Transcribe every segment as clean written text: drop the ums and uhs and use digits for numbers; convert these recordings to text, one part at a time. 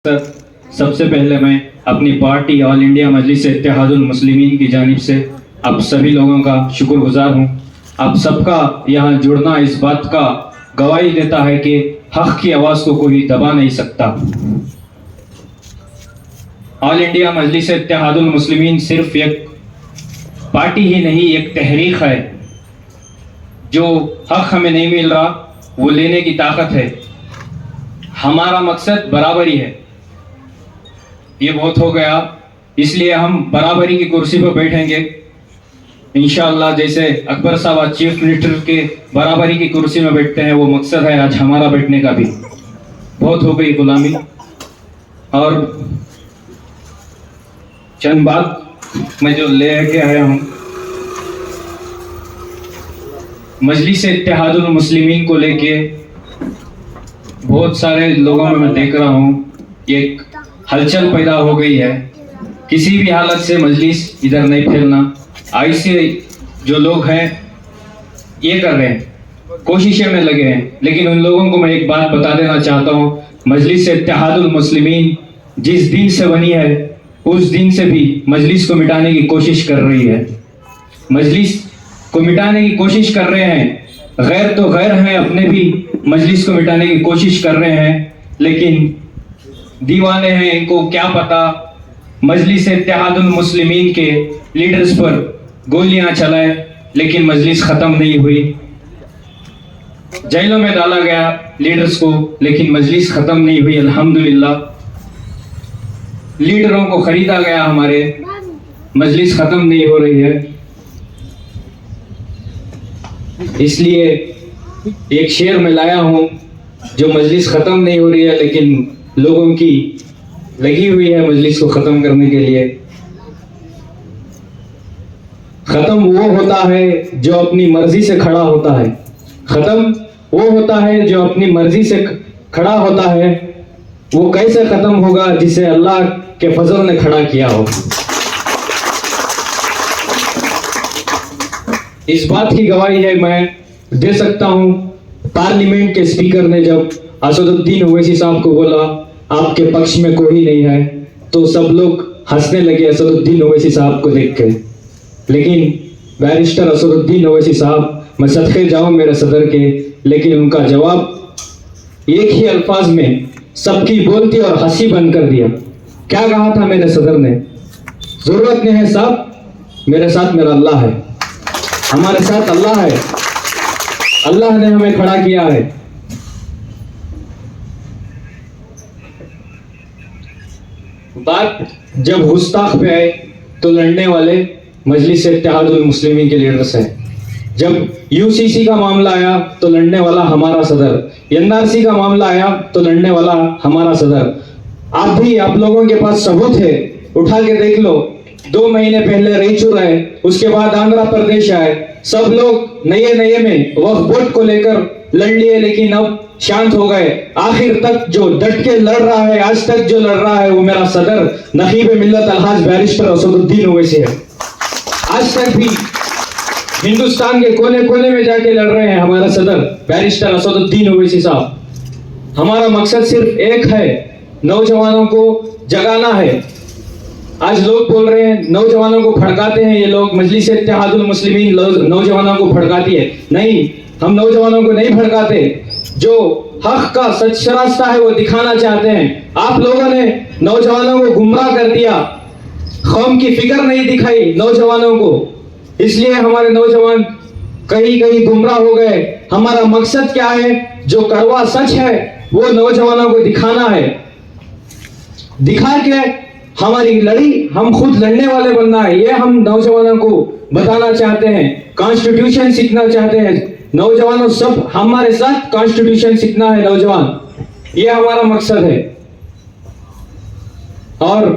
Sir, सबसे पहले मैं अपनी पार्टी ऑल इंडिया मजलिस इत्तेहादुल मुस्लिमीन की जानिब से आप सभी लोगों का शुक्रगुजार हूँ। आप सबका यहाँ जुड़ना इस बात का गवाही देता है कि हक़ की आवाज़ को कोई दबा नहीं सकता। ऑल इंडिया मजलिस इत्तेहादुल मुस्लिमीन सिर्फ एक पार्टी ही नहीं, एक तहरीक है। जो हक़ हमें नहीं मिल रहा वो लेने की ताकत है। हमारा मकसद बराबरी है। ये बहुत हो गया, इसलिए हम बराबरी की कुर्सी पर बैठेंगे इंशाअल्लाह। जैसे अकबर साहब आज चीफ मिनिस्टर के बराबरी की कुर्सी में बैठते हैं, वो मकसद है आज हमारा बैठने का भी। बहुत हो गई गुलामी। और चंद बात मैं जो लेके आया हूँ, मजलिस इत्तेहादुल मुस्लिमीन को लेके बहुत सारे लोगों में मैं देख रहा हूँ एक हलचल पैदा हो गई है। किसी भी हालत से मजलिस इधर नहीं फैलना, ऐसे जो लोग हैं ये कर रहे हैं, कोशिशें में लगे हैं। लेकिन उन लोगों को मैं एक बात बता देना चाहता हूँ, मजलिस इत्तेहादुल मुस्लिमीन जिस दिन से बनी है उस दिन से भी मजलिस को मिटाने की कोशिश कर रही है। मजलिस को मिटाने की कोशिश कर रहे हैं, गैर तो गैर हैं, अपने भी मजलिस को मिटाने की कोशिश कर रहे हैं। लेकिन दीवाने हैं, इनको क्या पता मजलिस इत्तेहादुल मुस्लिमीन के लीडर्स पर गोलियां चलाए, लेकिन मजलिस ख़त्म नहीं हुई। जेलों में डाला गया लीडर्स को, लेकिन मजलिस ख़त्म नहीं हुई। अल्हम्दुलिल्लाह लीडरों को खरीदा गया हमारे, मजलिस ख़त्म नहीं हो रही है। इसलिए एक शेर में लाया हूँ, जो मजलिस ख़त्म नहीं हो रही है लेकिन लोगों की लगी हुई है मजलिस को ख़त्म करने के लिए। ख़त्म वो होता है जो अपनी मर्जी से खड़ा होता है। ख़त्म वो होता है जो अपनी मर्जी से खड़ा होता है। वो कैसे ख़त्म होगा जिसे अल्लाह के फजल ने खड़ा किया हो। इस बात की गवाही है मैं दे सकता हूँ, पार्लियामेंट के स्पीकर ने जब असदुद्दीन ओवैसी साहब को बोला आपके पक्ष में कोई नहीं है, तो सब लोग हंसने लगे असदुद्दीन ओवैसी साहब को देख के। लेकिन बैरिस्टर असदुद्दीन ओवैसी साहब, मैं सदके जाऊं मेरे सदर के, लेकिन उनका जवाब एक ही अल्फाज में सबकी बोलती और हंसी बंद कर दिया। क्या कहा था मेरे सदर ने? जरूरत नहीं है साहब, मेरे साथ मेरा अल्लाह है, हमारे साथ अल्लाह है, अल्लाह ने हमें खड़ा किया है। बात जब गुस्ताख पे आए तो लड़ने वाले मजलिस इत्तेहादुल मुस्लिमीन के लीडर्स हैं। जब यूसीसी का मामला आया तो लड़ने वाला हमारा सदर, एनआरसी का मामला आया तो लड़ने वाला हमारा सदर। आप लोगों के पास सबूत है, उठा के देख लो। 2 महीने पहले रायचूर आए, उसके बाद आंध्र प्रदेश आए, सब लोग नए में वक्फ बोर्ड को लेकर लड़ लिए, लेकिन अब शांत हो गए। आखिर तक जो डट के लड़ रहा है, आज तक जो लड़ रहा है, वो मेरा सदर नकीब मिल्लत अलहाज बैरिस्टर असदुद्दीन ओवैसी है। आज तक भी हिंदुस्तान के कोने कोने में जाके लड़ रहे हैं हमारा सदर बैरिस्टर असदुद्दीन ओवैसी साहब। हमारा मकसद सिर्फ एक है, नौजवानों को जगाना है। आज लोग बोल रहे हैं नौजवानों को भड़काते हैं ये लोग, मजलिस इत्तेहादुल मुस्लिमीन नौजवानों को भड़काती है। नहीं, हम नौजवानों को नहीं भड़काते। जो हक का सच रास्ता है वो दिखाना चाहते हैं। आप लोगों ने नौजवानों को गुमराह कर दिया, कौम की फिक्र नहीं दिखाई नौजवानों को, इसलिए हमारे नौजवान कहीं गुमराह हो गए। हमारा मकसद क्या है? जो कड़वा सच है वो नौजवानों को दिखाना है। दिखा के हमारी लड़ी, हम खुद लड़ने वाले बनना है, ये हम नौजवानों को बताना चाहते हैं। कॉन्स्टिट्यूशन सीखना चाहते हैं नौजवानों, सब हमारे साथ कॉन्स्टिट्यूशन सीखना है नौजवान, ये हमारा मकसद है। और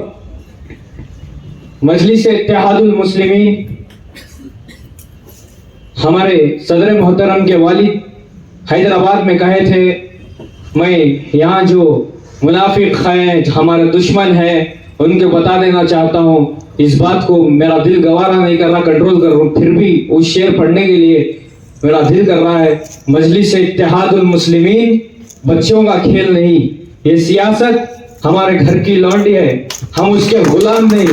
मजलिस इत्तेहादुल मुस्लिमीन, हमारे सदर मोहतरम के वालिद हैदराबाद में कहे थे, मैं यहाँ जो मुनाफिक हैं, हमारे दुश्मन हैं, उनको बता देना चाहता हूँ। इस बात को मेरा दिल गवारा नहीं कर रहा, कंट्रोल कर रहा हूँ, फिर भी उस शेर पढ़ने के लिए मेरा दिल कर रहा है। मजलिस इत्तेहादुल मुस्लिमीन बच्चों का खेल नहीं, ये सियासत हमारे घर की लौंडी है, हम उसके गुलाम नहीं।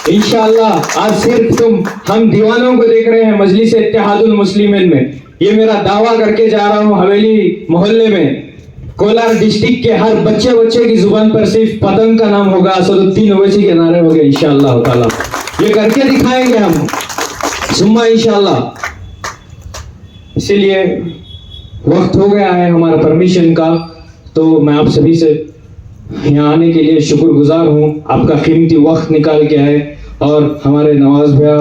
इंशाअल्लाह आज सिर्फ हम दीवानों को देख रहे हैं मजलिस इत्तेहादुल मुस्लिमीन में। ये मेरा दावा करके जा रहा हूँ, हवेली मोहल्ले में कोलार डिस्ट्रिक्ट के हर बच्चे की जुबान पर सिर्फ पतंग का नाम होगा, असदुद्दीन ओवैसी के नारे होंगे इंशाअल्लाह ताला। ये करके दिखाएंगे हम सुम्मा इंशाअल्लाह। इसीलिए वक्त हो गया है हमारा परमिशन का, तो मैं आप सभी से यहाँ आने के लिए शुक्रगुजार हूँ। आपका कीमती वक्त निकाल के आए और हमारे नवाज भैया